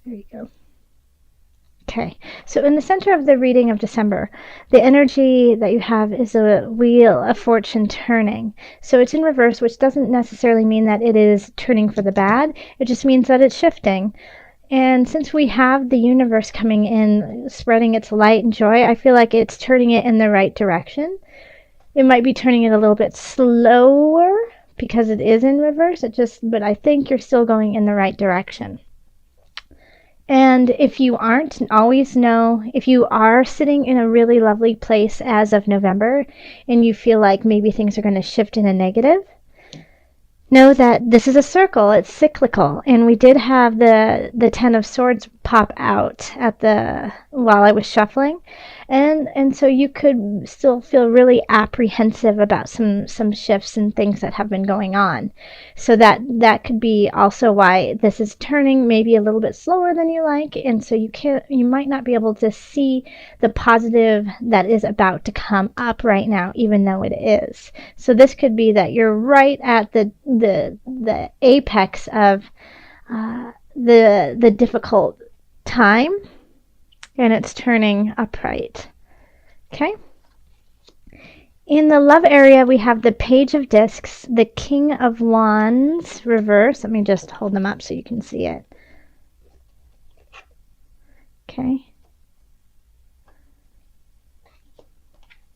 There you go. Okay, so in the center of the reading of December, the energy that you have is a wheel of fortune turning. So it's in reverse, which doesn't necessarily mean that it is turning for the bad. It just means that it's shifting. And since we have the universe coming in, spreading its light and joy, I feel like it's turning it in the right direction. It might be turning it a little bit slower because it is in reverse. But I think you're still going in the right direction. And if you aren't, always know, if you are sitting in a really lovely place as of November and you feel like maybe things are going to shift in a negative, know that this is a circle, it's cyclical. And we did have the Ten of Swords pop out while I was shuffling. And so you could still feel really apprehensive about some shifts and things that have been going on. So that could be also why this is turning maybe a little bit slower than you like, and so you might not be able to see the positive that is about to come up right now, even though it is. So this could be that you're right at the apex of the difficult time, and it's turning upright. Okay? In the love area, we have the Page of Discs, the King of Wands reverse. Let me just hold them up so you can see it. Okay.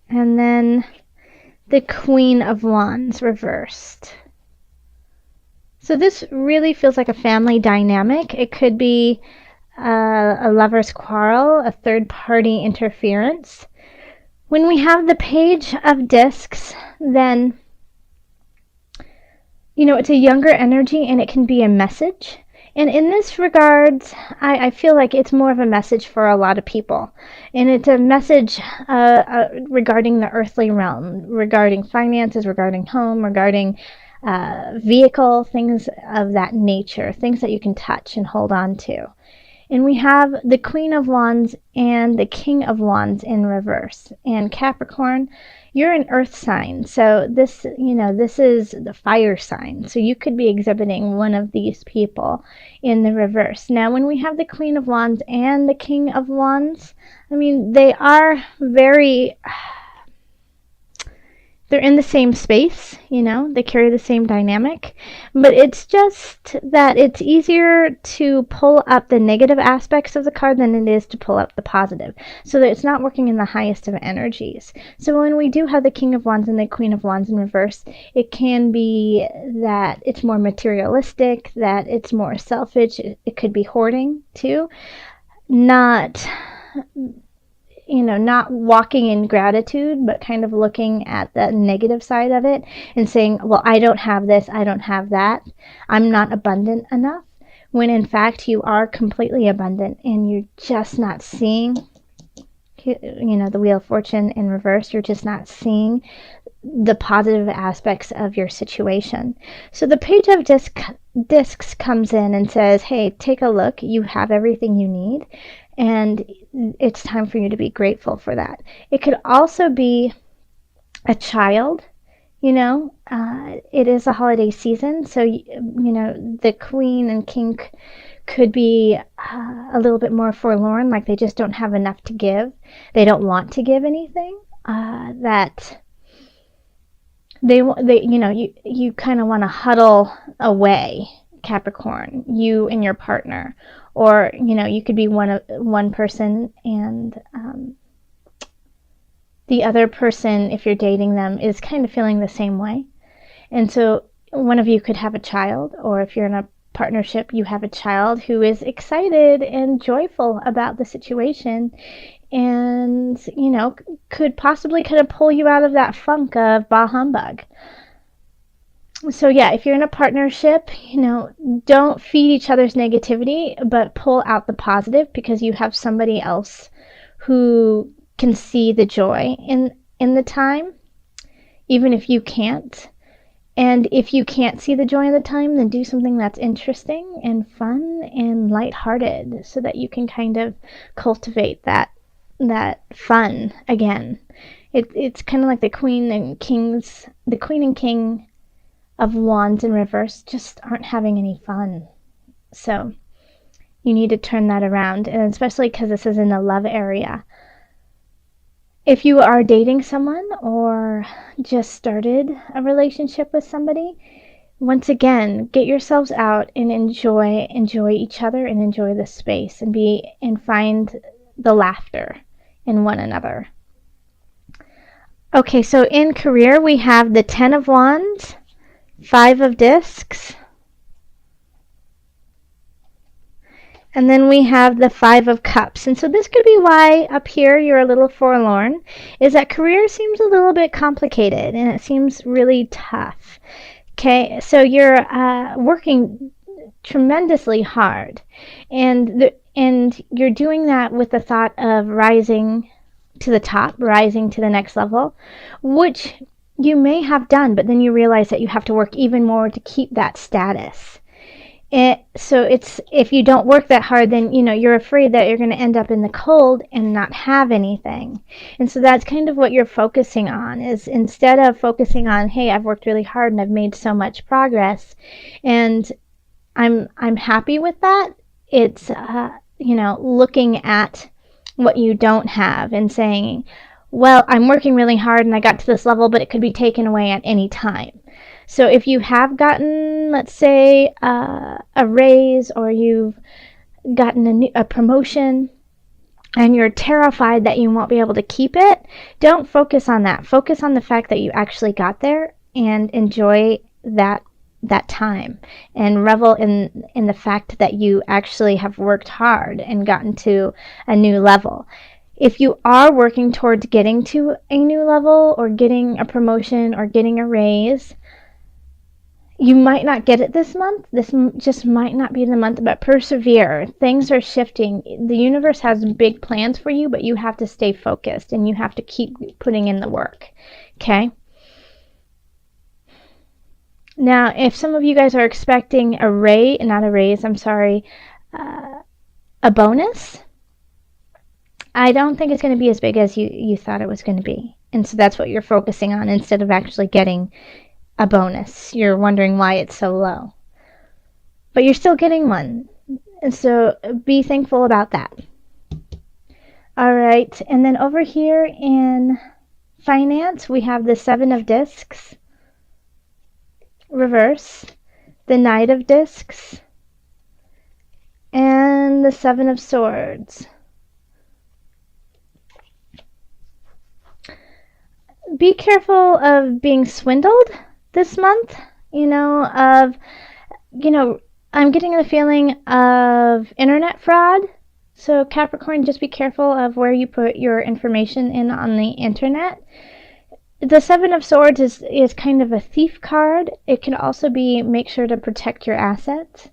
And then the Queen of Wands reversed. So this really feels like a family dynamic. It could be a lover's quarrel, a third-party interference. When we have the Page of Discs, then, it's a younger energy and it can be a message. And in this regard, I feel like it's more of a message for a lot of people. And it's a message regarding the earthly realm, regarding finances, regarding home, regarding vehicle, things of that nature, things that you can touch and hold on to. And we have the Queen of Wands and the King of Wands in reverse. And Capricorn, you're an earth sign. So this is the fire sign. So you could be exhibiting one of these people in the reverse. Now, when we have the Queen of Wands and the King of Wands, they are they're in the same space, they carry the same dynamic, but it's just that it's easier to pull up the negative aspects of the card than it is to pull up the positive, so that it's not working in the highest of energies. So when we do have the King of Wands and the Queen of Wands in reverse, it can be that it's more materialistic, that it's more selfish. It could be hoarding too, not walking in gratitude, but kind of looking at the negative side of it and saying, well, I don't have this, I don't have that, I'm not abundant enough, when in fact you are completely abundant and you're just not seeing, the Wheel of Fortune in reverse, you're just not seeing the positive aspects of your situation. So the Page of Discs comes in and says, hey, take a look, you have everything you need, and it's time for you to be grateful for that. It could also be a child. It is a holiday season, so the Queen and King could be a little bit more forlorn, like they just don't have enough to give. They don't want to give anything. That you kind of want to huddle away, Capricorn, you and your partner. Or, you could be one person and the other person, if you're dating them, is kind of feeling the same way. And so one of you could have a child, or if you're in a partnership, you have a child who is excited and joyful about the situation and, could possibly kind of pull you out of that funk of bah humbug. So yeah, if you're in a partnership, don't feed each other's negativity, but pull out the positive, because you have somebody else who can see the joy in the time, even if you can't. And if you can't see the joy in the time, then do something that's interesting and fun and lighthearted, so that you can kind of cultivate that fun again. It's kind of like the Queen and King of Wands in reverse just aren't having any fun. So You need to turn that around, and especially because this is in the love area. If you are dating someone or just started a relationship with somebody, once again, get yourselves out and enjoy each other and enjoy the space and find the laughter in one another. Okay, so in career we have the 10 of Wands, 5 of Discs, and then we have the 5 of Cups. And so this could be why up here you're a little forlorn, is that career seems a little bit complicated and it seems really tough. Okay, so you're working tremendously hard, and you're doing that with the thought of rising to the top, rising to the next level, which you may have done, but then you realize that you have to work even more to keep that status. So it's, if you don't work that hard, then you're afraid that you're going to end up in the cold and not have anything. And so that's kind of what you're focusing on, is instead of focusing on, hey, I've worked really hard and I've made so much progress and I'm happy with that, it's looking at what you don't have and saying, well, I'm working really hard and I got to this level, but it could be taken away at any time. So if you have gotten, let's say, a raise, or you've gotten a promotion and you're terrified that you won't be able to keep it, don't focus on that. Focus on the fact that you actually got there and enjoy that time and revel in the fact that you actually have worked hard and gotten to a new level. If you are working towards getting to a new level or getting a promotion or getting a raise, you might not get it this month. This just might not be the month, but persevere. Things are shifting. The universe has big plans for you, but you have to stay focused and you have to keep putting in the work. Okay? Now, if some of you guys are expecting a bonus, I don't think it's going to be as big as you thought it was going to be. And so that's what you're focusing on instead of actually getting a bonus. You're wondering why it's so low. But you're still getting one. And so be thankful about that. All right. And then over here in finance, we have the 7 of Discs, reverse, the Knight of Discs, and the 7 of Swords. Be careful of being swindled this month, I'm getting the feeling of internet fraud. So Capricorn, just be careful of where you put your information in on the internet. The 7 of Swords is kind of a thief card. It can also be, make sure to protect your assets.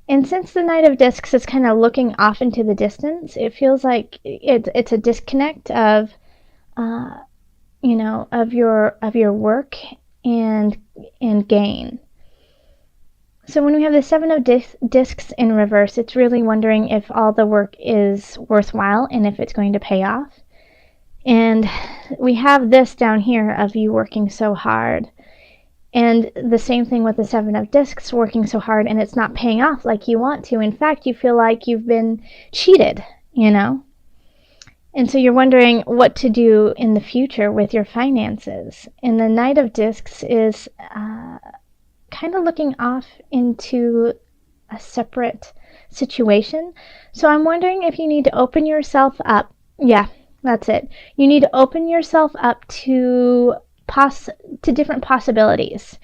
And since the Knight of Discs is kind of looking off into the distance, it feels like it's a disconnect of your work and gain. So when we have the 7 of Discs in reverse, it's really wondering if all the work is worthwhile and if it's going to pay off. And we have this down here of you working so hard. And the same thing with the 7 of Discs, working so hard and it's not paying off like you want to. In fact, you feel like you've been cheated, And so you're wondering what to do in the future with your finances. And the Knight of Discs is kind of looking off into a separate situation. So I'm wondering if you need to open yourself up. Yeah, that's it. You need to open yourself up to different possibilities,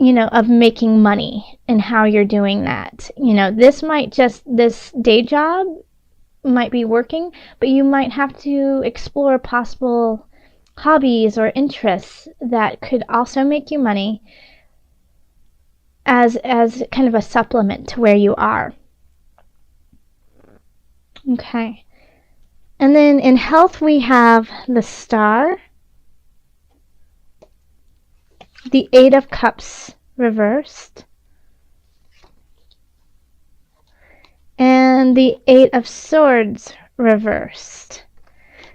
of making money and how you're doing that. This day job might be working, but you might have to explore possible hobbies or interests that could also make you money as kind of a supplement to where you are. Okay. And then in health, we have the Star, the 8 of Cups reversed, and the 8 of Swords reversed.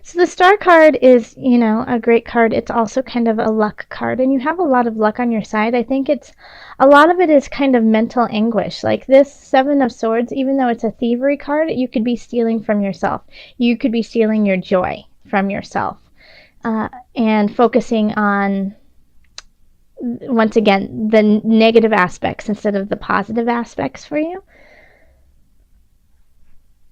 So the Star card is, you know, a great card. It's also kind of a luck card, and you have a lot of luck on your side. I think it's a lot of it is kind of mental anguish. Like this Seven of Swords, even though it's a thievery card, you could be stealing from yourself. You could be stealing your joy from yourself, and focusing on, once again, the negative aspects instead of the positive aspects for you.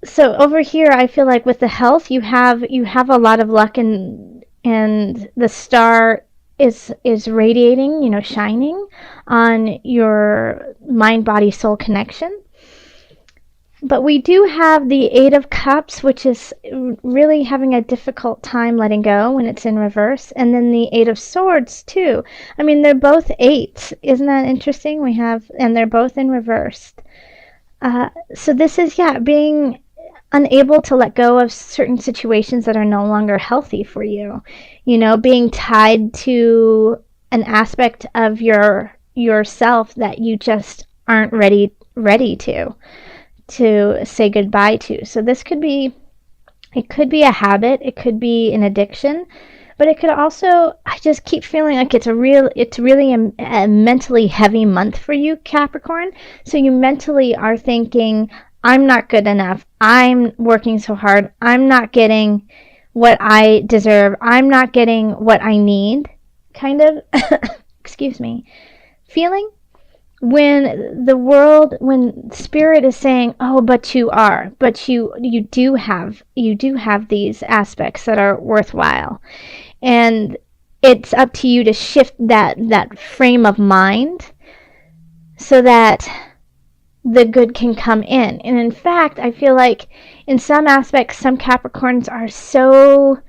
So over here, I feel like with the health, you have a lot of luck, and the star is radiating, you know, shining on your mind, body, soul connection. But we do have the Eight of Cups, which is really having a difficult time letting go when it's in reverse. And then the Eight of Swords, too. I mean, they're both eights. Isn't that interesting? And they're both in reverse. So this is, being unable to let go of certain situations that are no longer healthy for you. You know, being tied to an aspect of yourself that you just aren't ready to say goodbye to. So this could be, it could be a habit, it could be an addiction, but it could also, I just keep feeling like it's really a mentally heavy month for you, Capricorn. So you mentally are thinking, I'm not good enough, I'm working so hard, I'm not getting what I deserve, I'm not getting what I need, kind of, excuse me, feeling. When spirit is saying, oh, but you do have these aspects that are worthwhile, and it's up to you to shift that frame of mind so that the good can come in. And in fact, I feel like in some aspects, some Capricorns are so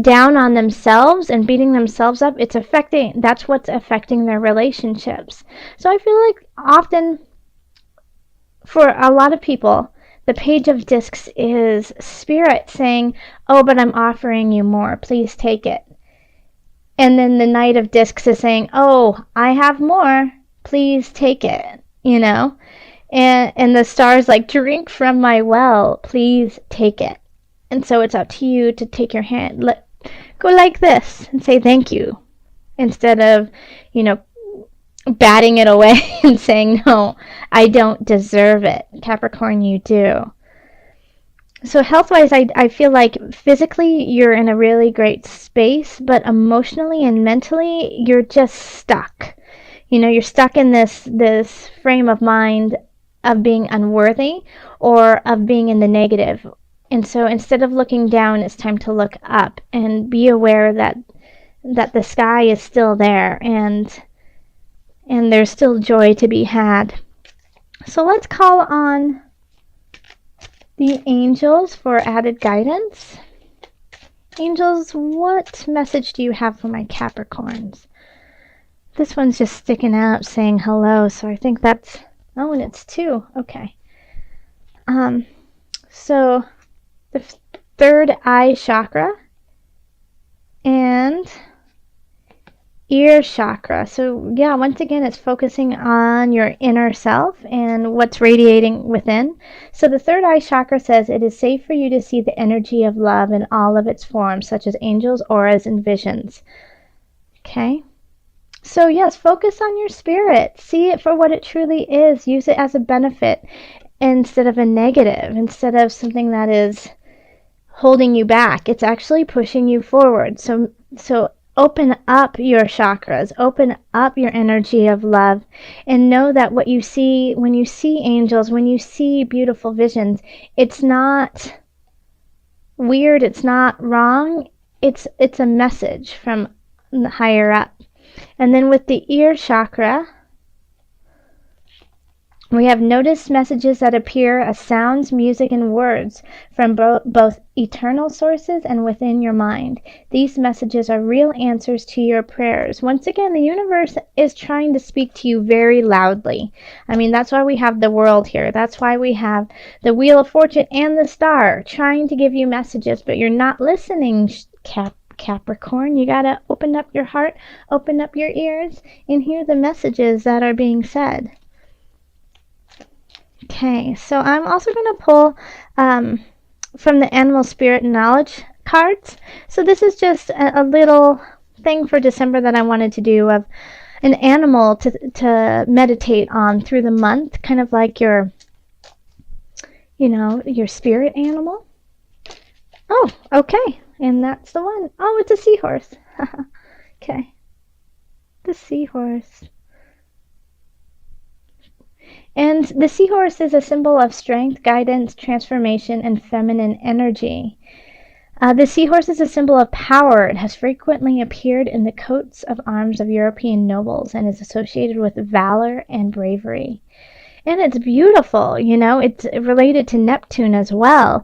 down on themselves and beating themselves up. That's what's affecting their relationships. So I feel like often for a lot of people, the Page of Discs is spirit saying, oh, but I'm offering you more, please take it. And then the Knight of Discs is saying, oh, I have more, please take it, you know. And the star's like, drink from my well, please take it. And so it's up to you to take your hand, go like this and say thank you, instead of, you know, batting it away and saying, no, I don't deserve it. Capricorn, you do. So health-wise, I feel like physically you're in a really great space, but emotionally and mentally you're just stuck. You know, you're stuck in this frame of mind of being unworthy or of being in the negative. And so instead of looking down, it's time to look up and be aware that the sky is still there and there's still joy to be had. So let's call on the angels for added guidance. Angels, what message do you have for my Capricorns? This one's just sticking out saying hello, so I think that's, oh, and it's two. Okay. So the third eye chakra and ear chakra. So yeah, once again, it's focusing on your inner self and what's radiating within. So the third eye chakra says it is safe for you to see the energy of love in all of its forms, such as angels, auras, and visions. Okay. So yes, focus on your spirit. See it for what it truly is. Use it as a benefit instead of a negative, instead of something that is holding you back. It's actually pushing you forward. So open up your chakras, open up your energy of love, and know that what you see, when you see angels, when you see beautiful visions, it's not weird, it's not wrong, it's a message from higher up. And then with the ear chakra, we have noticed messages that appear as sounds, music, and words from both eternal sources and within your mind. These messages are real answers to your prayers. Once again, the universe is trying to speak to you very loudly. I mean, that's why we have the world here. That's why we have the Wheel of Fortune and the star trying to give you messages, but you're not listening, Capricorn. You gotta open up your heart, open up your ears, and hear the messages that are being said. Okay, so I'm also going to pull from the Animal Spirit Knowledge cards. So this is just a little thing for December that I wanted to do of an animal to meditate on through the month, kind of like your, your spirit animal. Oh, okay. And that's the one. Oh, it's a seahorse. Okay. The seahorse. And the seahorse is a symbol of strength, guidance, transformation, and feminine energy. The seahorse is a symbol of power. It has frequently appeared in the coats of arms of European nobles and is associated with valor and bravery. And it's beautiful, it's related to Neptune as well.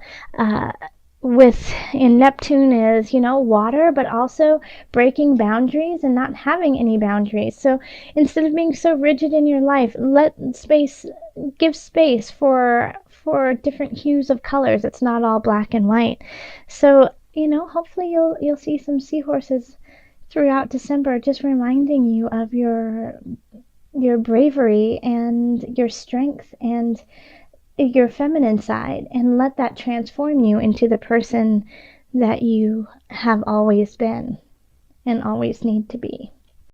In Neptune is, water, but also breaking boundaries and not having any boundaries. So instead of being so rigid in your life, give space for different hues of colors. It's not all black and white. So, hopefully you'll see some seahorses throughout December, just reminding you of your bravery and your strength and your feminine side, and let that transform you into the person that you have always been and always need to be.